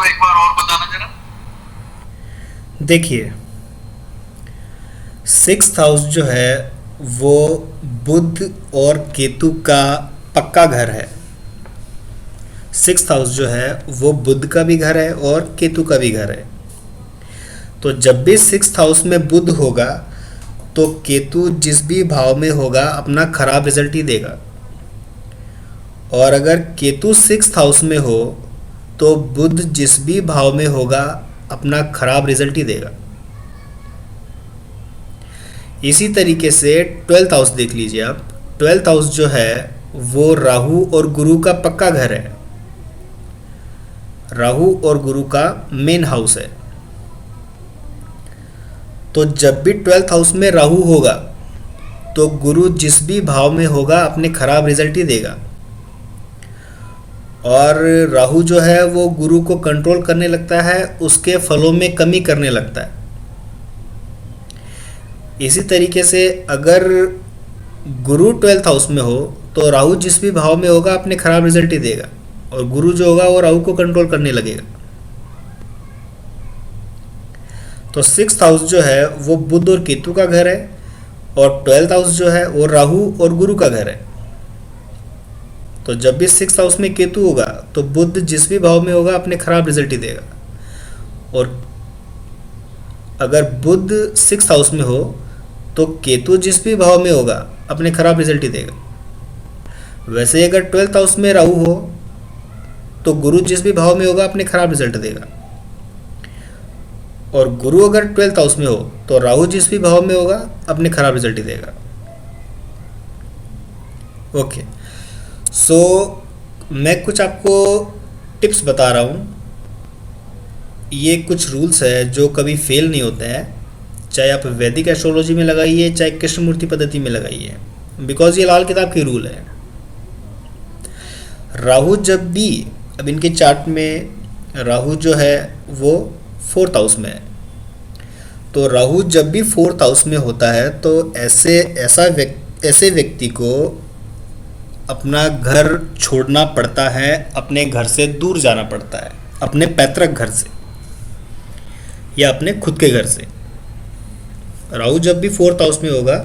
इसको एक बार और बताना जरा। देखिए, 6th हाउस जो है वो बुध और केतु का पक्का घर है। 6th हाउस जो है वो बुध का भी घर है और केतु का भी घर है। तो जब भी 6th हाउस में बुध होगा तो केतु जिस भी भाव में होगा अपना खराब रिजल्ट ही देगा। और अगर केतु 6th हाउस में हो तो बुध जिस भी भाव में होगा अपना खराब रिजल्ट ही देगा। इसी तरीके से 12th हाउस देख लीजिए आप। 12th हाउस जो है वो राहु और गुरु का पक्का घर है। राहु और गुरु का मेन हाउस है। तो जब भी 12th हाउस में राहु होगा तो गुरु जिस भी भाव में होगा अपने खराब रिजल्ट ही देगा। और राहु जो है वो गुरु को कंट्रोल करने लगता है, उसके फलों में कमी करने लगता है। इसी तरीके से अगर गुरु 12th हाउस में हो तो राहु जिस भी भाव में होगा अपने खराब रिजल्ट ही देगा और गुरु जो होगा वो राहु को कंट्रोल करने लगेगा। तो 6th हाउस जो है वो बुध और केतु का घर है और 12th हाउस जो है वो राहु और गुरु का घर है। तो जब भी 6th हाउस में केतु होगा तो बुध जिस भी भाव में होगा अपने खराब रिजल्ट ही देगा। और अगर बुध 6th हाउस में हो तो केतु जिस भी भाव में होगा अपने खराब रिजल्ट ही देगा। वैसे ही अगर 12th हाउस में राहु हो तो गुरु जिस भी भाव में होगा अपने खराब रिजल्ट देगा। और गुरु अगर 12th हाउस में हो तो राहु जिस भी भाव में होगा अपने खराब रिजल्ट ही देगा। ओके, सो मैं कुछ आपको टिप्स बता रहा हूँ। ये कुछ रूल्स है जो कभी फेल नहीं होते हैं, चाहे आप वैदिक एस्ट्रोलॉजी में लगाइए चाहे कृष्णमूर्ति पद्धति में लगाइए, बिकॉज ये लाल किताब की रूल है। राहु जब भी, अब इनके चार्ट में राहु जो है वो 4th हाउस में है। तो राहु जब भी 4th हाउस में होता है तो ऐसे व्यक्ति को अपना घर छोड़ना पड़ता है, अपने घर से दूर जाना पड़ता है, अपने पैतृक घर से या अपने खुद के घर से। राहु जब भी 4th हाउस में होगा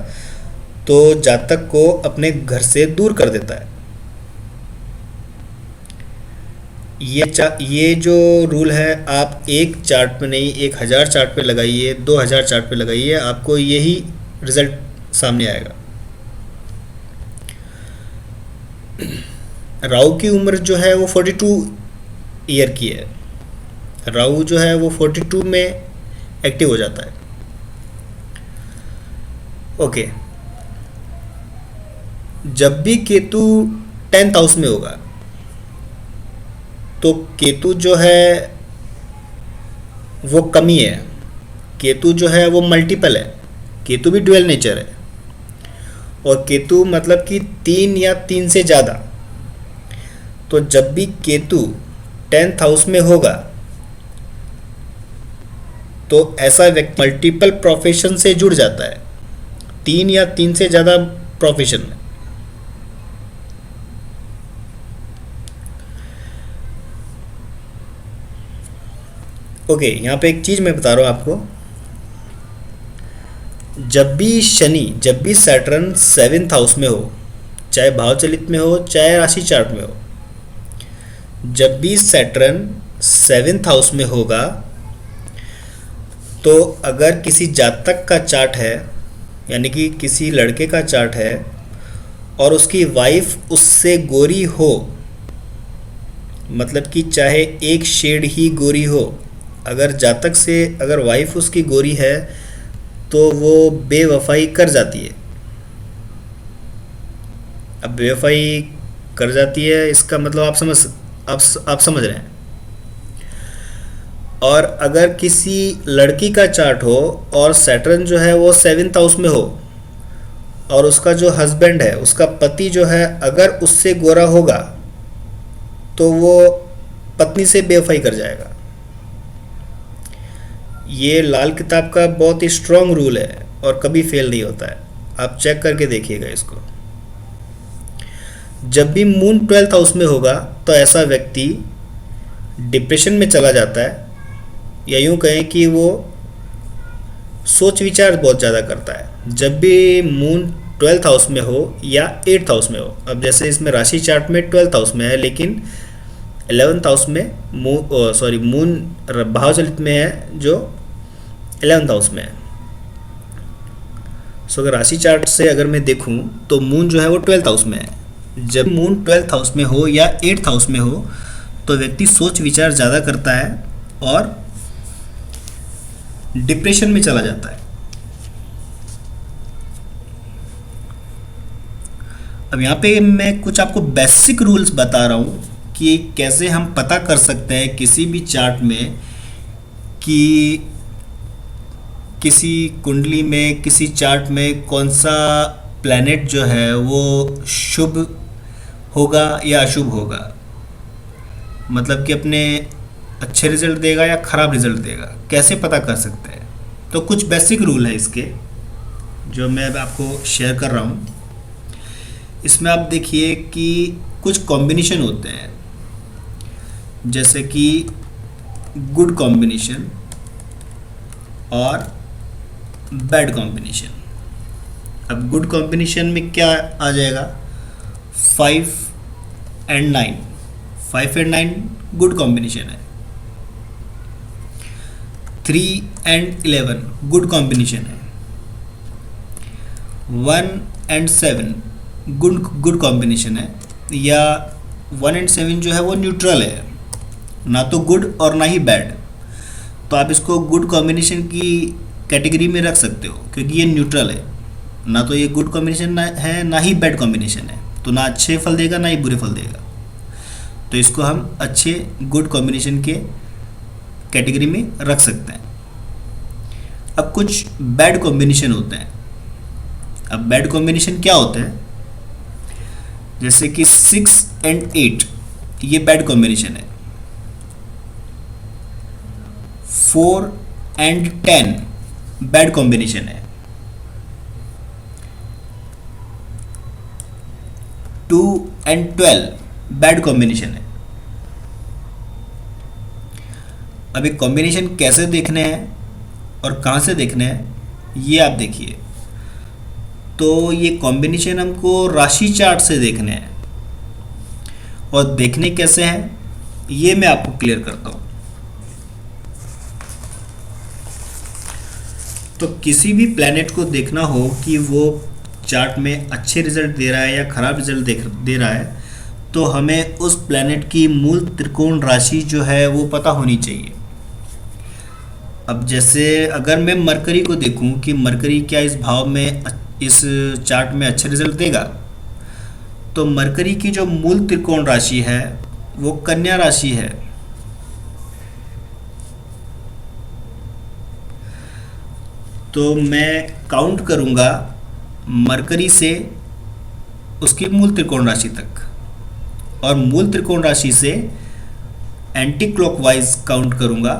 तो जातक को अपने घर से दूर कर देता है। ये जो रूल है आप एक चार्ट पे नहीं, 1000 चार्ट पे लगाइए, 2000 चार्ट पे लगाइए, आपको यही रिजल्ट सामने आएगा। राहु की उम्र जो है वो 42 ईयर की है। राहु जो है वो 42 में एक्टिव हो जाता है। ओके, जब भी केतु 10th हाउस में होगा तो केतु जो है वो कमी है, केतु जो है वो मल्टीपल है, केतु भी ड्यूअल नेचर है। और केतु मतलब कि 3 या 3 से ज़्यादा। तो जब भी केतु 10th हाउस में होगा तो ऐसा व्यक्ति मल्टीपल प्रोफेशन से जुड़ जाता है, 3 या 3 से ज़्यादा प्रोफेशन में। ओके, यहाँ पे एक चीज़ मैं बता रहा हूँ आपको। जब भी सैटर्न 7th हाउस में हो, चाहे भाव चलित में हो चाहे राशि चार्ट में हो, जब भी सैटर्न 7th हाउस में होगा तो अगर किसी जातक का चार्ट है, यानी कि किसी लड़के का चार्ट है और उसकी वाइफ उससे गोरी हो, मतलब कि चाहे एक शेड ही गोरी हो, अगर जातक से अगर वाइफ उसकी गोरी है तो वो बेवफाई कर जाती है। अब बेवफाई कर जाती है इसका मतलब आप समझ रहे हैं। और अगर किसी लड़की का चार्ट हो और सैटर्न जो है वो 7th हाउस में हो और उसका जो हस्बैंड है, उसका पति जो है, अगर उससे गोरा होगा तो वो पत्नी से बेवफाई कर जाएगा। ये लाल किताब का बहुत ही स्ट्रॉन्ग रूल है और कभी फेल नहीं होता है, आप चेक करके देखिएगा इसको। जब भी मून 12th हाउस में होगा तो ऐसा व्यक्ति डिप्रेशन में चला जाता है, या यूं कहें कि वो सोच विचार बहुत ज़्यादा करता है जब भी मून 12th हाउस में हो या 8th हाउस में हो। अब जैसे इसमें राशि चार्ट में 12th हाउस में है, लेकिन 11th हाउस में मून भावचलित में है जो 11th हाउस में है। सो अगर राशि चार्ट से अगर मैं देखूं तो मून जो है वो 12th हाउस में है। जब मून 12th हाउस में हो या 8th हाउस में हो तो व्यक्ति सोच विचार ज़्यादा करता है और डिप्रेशन में चला जाता है। अब यहाँ पे मैं कुछ आपको बेसिक रूल्स बता रहा हूँ कि कैसे हम पता कर सकते हैं किसी भी चार्ट में कि किसी कुंडली में, किसी चार्ट में कौन सा प्लैनेट जो है वो शुभ होगा या अशुभ होगा, मतलब कि अपने अच्छे रिजल्ट देगा या ख़राब रिजल्ट देगा, कैसे पता कर सकते हैं। तो कुछ बेसिक रूल है इसके जो मैं आपको शेयर कर रहा हूँ। इसमें आप देखिए कि कुछ कॉम्बिनेशन होते हैं, जैसे कि गुड कॉम्बिनेशन और बैड कॉम्बिनेशन। अब गुड कॉम्बिनेशन में क्या आ जाएगा, 5 एंड 9। 5 एंड 9 गुड कॉम्बिनेशन है। 3 एंड 11 गुड कॉम्बिनेशन है। 1 एंड 7 गुड कॉम्बिनेशन है। या 1 एंड 7 जो है वो न्यूट्रल है, ना तो गुड और ना ही बैड। तो आप इसको गुड कॉम्बिनेशन की कैटेगरी में रख सकते हो, क्योंकि ये न्यूट्रल है, ना तो ये गुड कॉम्बिनेशन है ना ही बैड कॉम्बिनेशन है, तो ना अच्छे फल देगा ना ही बुरे फल देगा। तो इसको हम अच्छे गुड कॉम्बिनेशन के कैटेगरी में रख सकते हैं। अब कुछ बैड कॉम्बिनेशन होते हैं। अब बैड कॉम्बिनेशन क्या होते हैं, जैसे कि 6 एंड 8 ये बैड कॉम्बिनेशन है। 4 एंड 10 बैड कॉम्बिनेशन है। 2 एंड 12 बैड कॉम्बिनेशन है। अब एक कॉम्बिनेशन कैसे देखने हैं और कहाँ से देखने हैं ये आप देखिए। तो ये कॉम्बिनेशन हमको राशि चार्ट से देखने हैं, और देखने कैसे हैं ये मैं आपको क्लियर करता हूँ। तो किसी भी प्लैनेट को देखना हो कि वो चार्ट में अच्छे रिजल्ट दे रहा है या खराब रिजल्ट दे रहा है, तो हमें उस प्लैनेट की मूल त्रिकोण राशि जो है वो पता होनी चाहिए। अब जैसे अगर मैं मरकरी को देखूं कि मरकरी क्या इस भाव में इस चार्ट में अच्छे रिजल्ट देगा, तो मरकरी की जो मूल त्रिकोण राशि है वो कन्या राशि है। तो मैं काउंट करूंगा मरकरी से उसकी मूल त्रिकोण राशि तक, और मूल त्रिकोण राशि से एंटी क्लॉकवाइज काउंट करूंगा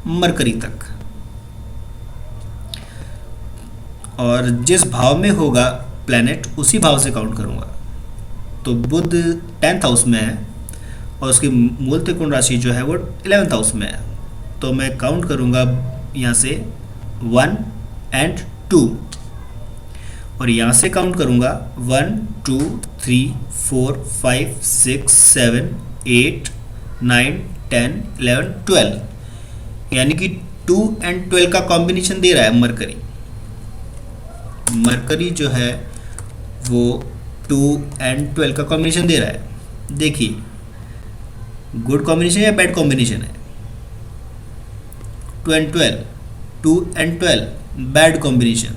मरकरी तक। और जिस भाव में होगा प्लैनेट उसी भाव से काउंट करूंगा। तो बुध 10th हाउस में है और उसकी मूल त्रिकोण राशि जो है वो 11th हाउस में है, तो मैं काउंट करूंगा यहाँ से 1 एंड 2, और यहाँ से काउंट करूंगा 1 2 3 4 5 6 7 8 9 10 11 12, यानी कि 2 एंड 12 का कॉम्बिनेशन दे रहा है मरकरी। मरकरी जो है वो 2 एंड 12 का कॉम्बिनेशन दे रहा है। देखिए गुड कॉम्बिनेशन या बैड कॉम्बिनेशन है, 2 एंड 12, 2 एंड 12 बैड कॉम्बिनेशन,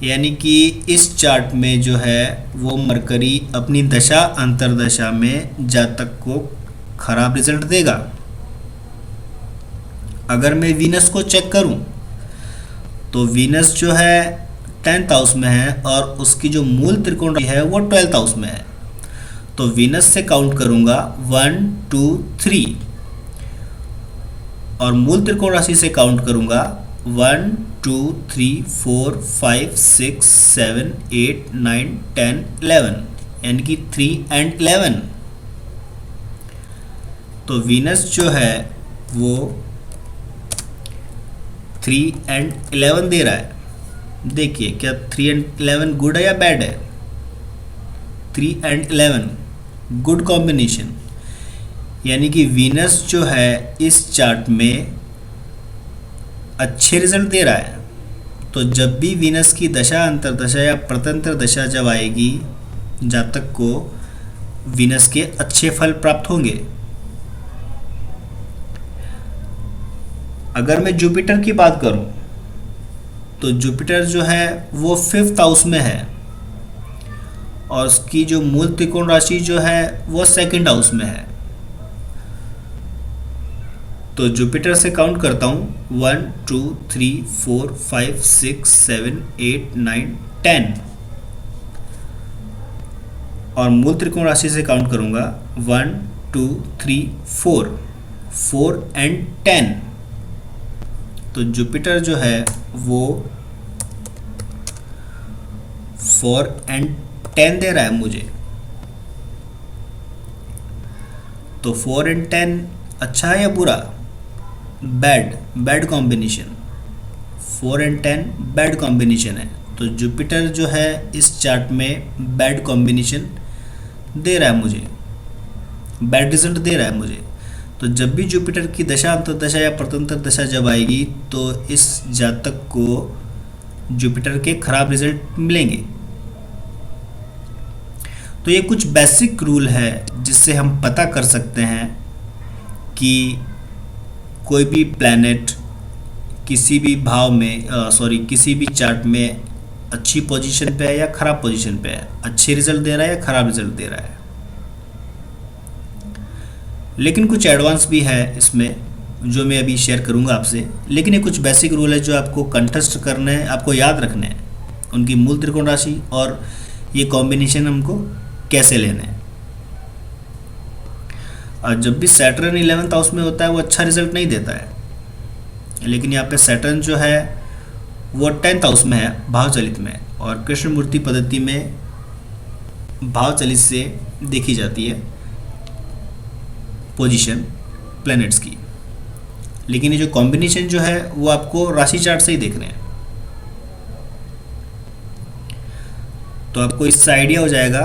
यानी कि इस चार्ट में जो है वो मरकरी अपनी दशा अंतरदशा में जातक को खराब रिजल्ट देगा। अगर मैं वीनस को चेक करूं तो वीनस जो है 10th हाउस में है और उसकी जो मूल त्रिकोण है वो 12th हाउस में है, तो वीनस से काउंट करूंगा 1 2 3, और मूल त्रिकोण राशि से काउंट करूंगा 1 2 3 4 5 6 7 8 9 10 11, यानी कि 3 एंड 11। तो वीनस जो है वो 3 एंड 11 दे रहा है। देखिए क्या 3 एंड 11 गुड है या बैड है? 3 एंड 11 गुड कॉम्बिनेशन, यानी कि वीनस जो है इस चार्ट में अच्छे रिजल्ट दे रहा है। तो जब भी वीनस की दशा, अंतरदशा या प्रतंत्र दशा जब आएगी, जातक को वीनस के अच्छे फल प्राप्त होंगे। अगर मैं जुपिटर की बात करूं तो जुपिटर जो है वो 5th हाउस में है और उसकी जो मूल त्रिकोण राशि जो है वो 2nd हाउस में है। तो जुपिटर से काउंट करता हूँ 1 2 3 4 5 6 7 8 9 10 और मूल त्रिकोण राशि से काउंट करूँगा 1 2 3 4 एंड 10। तो जुपिटर जो है वो 4 एंड 10 दे रहा है मुझे। तो 4 एंड 10 अच्छा है या बुरा? Bad combination. 4 and 10 bad combination है। तो जुपिटर जो है इस चार्ट में बैड कॉम्बिनेशन दे रहा है मुझे, बैड रिजल्ट दे रहा है मुझे। तो जब भी जुपिटर की दशा, अंतर्दशा या प्रतंत्र दशा जब आएगी तो इस जातक को जुपिटर के खराब रिजल्ट मिलेंगे। तो ये कुछ बेसिक रूल है जिससे हम पता कर सकते हैं कि कोई भी प्लैनेट किसी भी भाव में किसी भी चार्ट में अच्छी पोजीशन पे है या खराब पोजीशन पे है, अच्छे रिजल्ट दे रहा है या खराब रिजल्ट दे रहा है। लेकिन कुछ एडवांस भी है इसमें जो मैं अभी शेयर करूंगा आपसे। लेकिन ये कुछ बेसिक रूल है जो आपको कंठस्थ करने हैं, आपको याद रखने हैं, उनकी मूल त्रिकोण राशि और ये कॉम्बिनेशन हमको कैसे लेने हैं। और जब भी सैटर्न 11th हाउस में होता है वो अच्छा रिजल्ट नहीं देता है, लेकिन यहाँ पे सैटर्न जो है वो 10th हाउस में है, भावचलित में, और कृष्णमूर्ति पद्धति में भावचलित से देखी जाती है पोजीशन प्लैनेट्स की। लेकिन ये जो कॉम्बिनेशन जो है वो आपको राशि चार्ट से ही देखने हैं। तो आपको इससे आइडिया हो जाएगा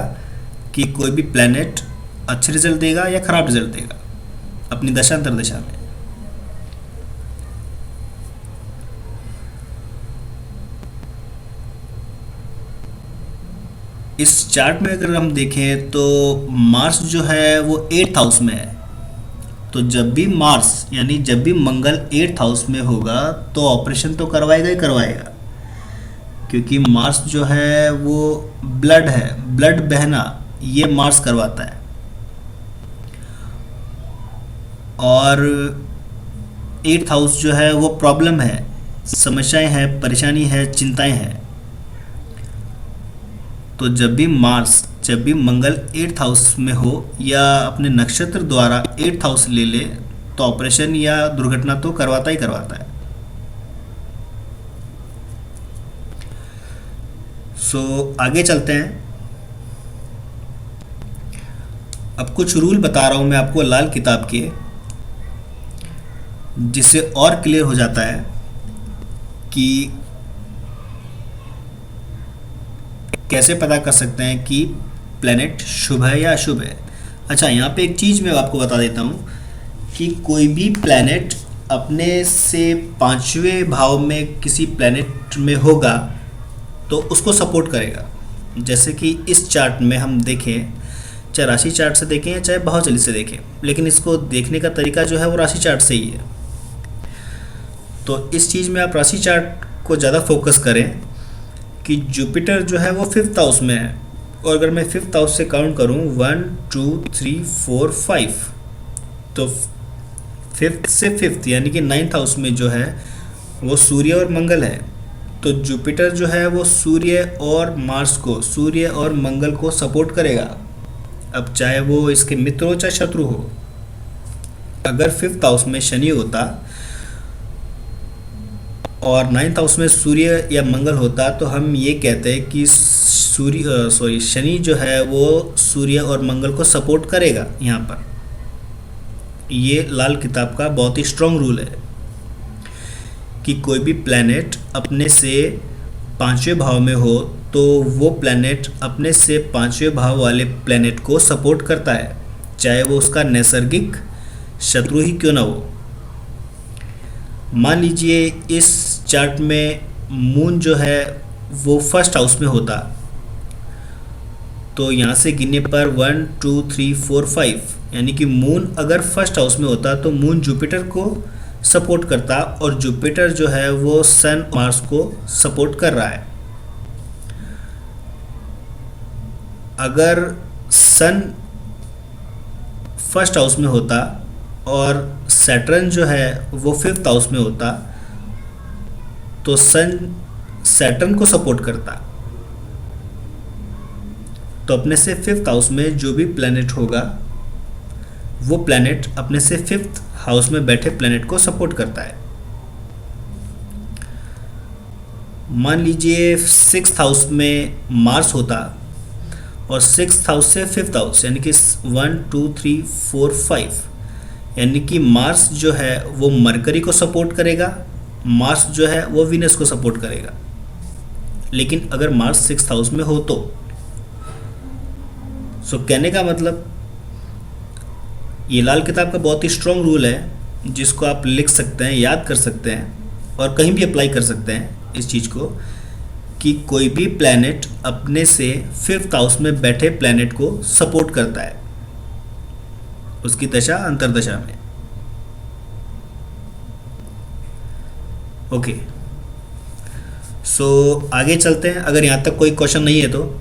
कि कोई भी प्लैनेट अच्छे रिजल्ट देगा या खराब रिजल्ट देगा अपनी दशा अंतर्दशा में। इस चार्ट में अगर हम देखें तो मार्स जो है वो 8th हाउस में है। तो जब भी मार्स यानी जब भी मंगल 8th हाउस में होगा तो ऑपरेशन तो करवाएगा ही करवाएगा, क्योंकि मार्स जो है वो ब्लड है, ब्लड बहना ये मार्स करवाता है। और 8th हाउस जो है वो प्रॉब्लम है, समस्याएं हैं, परेशानी है, चिंताएं हैं। तो जब भी मंगल 8th हाउस में हो या अपने नक्षत्र द्वारा 8th हाउस ले ले तो ऑपरेशन या दुर्घटना तो करवाता ही करवाता है। आगे चलते हैं। अब कुछ रूल बता रहा हूं मैं आपको लाल किताब के, जिससे और क्लियर हो जाता है कि कैसे पता कर सकते हैं कि प्लैनेट शुभ है या अशुभ है। अच्छा, यहाँ पे एक चीज़ मैं आपको बता देता हूँ कि कोई भी प्लैनेट अपने से 5वें भाव में किसी प्लैनेट में होगा तो उसको सपोर्ट करेगा। जैसे कि इस चार्ट में हम देखें, चाहे राशि चार्ट से देखें या चाहे भावचलित से देखें, लेकिन इसको देखने का तरीका जो है वो राशि चार्ट से ही है। तो इस चीज़ में आप राशि चार्ट को ज़्यादा फोकस करें कि जुपिटर जो है वो 5th हाउस में है। और अगर मैं 5th हाउस से काउंट करूं 1 2 3 4 5, तो 5th से 5th यानी कि 9th हाउस में जो है वो सूर्य और मंगल है। तो जुपिटर जो है वो सूर्य और मार्स को, सूर्य और मंगल को सपोर्ट करेगा, अब चाहे वो इसके मित्र हो चाहे शत्रु हो। अगर 5th हाउस में शनि होता और 9th हाउस में सूर्य या मंगल होता तो हम ये कहते हैं कि शनि जो है वो सूर्य और मंगल को सपोर्ट करेगा यहाँ पर। ये लाल किताब का बहुत ही स्ट्रॉन्ग रूल है कि कोई भी प्लैनेट अपने से पांचवें भाव में हो तो वो प्लैनेट अपने से पांचवें भाव वाले प्लैनेट को सपोर्ट करता है, चाहे वो उसका नैसर्गिक शत्रु ही क्यों ना हो। मान लीजिए इस चार्ट में मून जो है वो फर्स्ट हाउस में होता, तो यहाँ से गिनने पर 1 2 3 4 5, यानी कि मून अगर फर्स्ट हाउस में होता तो मून जुपिटर को सपोर्ट करता और जुपिटर जो है वो सन मार्स को सपोर्ट कर रहा है। अगर सन फर्स्ट हाउस में होता और सैटर्न जो है वो फिफ्थ हाउस में होता तो सन सैटर्न को सपोर्ट करता। तो अपने से फिफ्थ हाउस में जो भी प्लैनेट होगा वो प्लैनेट अपने से फिफ्थ हाउस में बैठे प्लैनेट को सपोर्ट करता है। मान लीजिए सिक्स्थ हाउस में मार्स होता और सिक्स्थ हाउस से फिफ्थ हाउस यानी कि 1 2 3 4 5, यानी कि मार्स जो है वो मरकरी को सपोर्ट करेगा, मार्स जो है वो वीनस को सपोर्ट करेगा। लेकिन अगर मार्स सिक्स्थ हाउस में हो तो सो कहने का मतलब ये लाल किताब का बहुत ही स्ट्रॉन्ग रूल है जिसको आप लिख सकते हैं, याद कर सकते हैं और कहीं भी अप्लाई कर सकते हैं इस चीज़ को कि कोई भी प्लैनेट अपने से फिफ्थ हाउस में बैठे प्लैनेट को सपोर्ट करता है उसकी दशा अंतर्दशा में। ओके, सो आगे चलते हैं। अगर यहाँ तक कोई क्वेश्चन नहीं है तो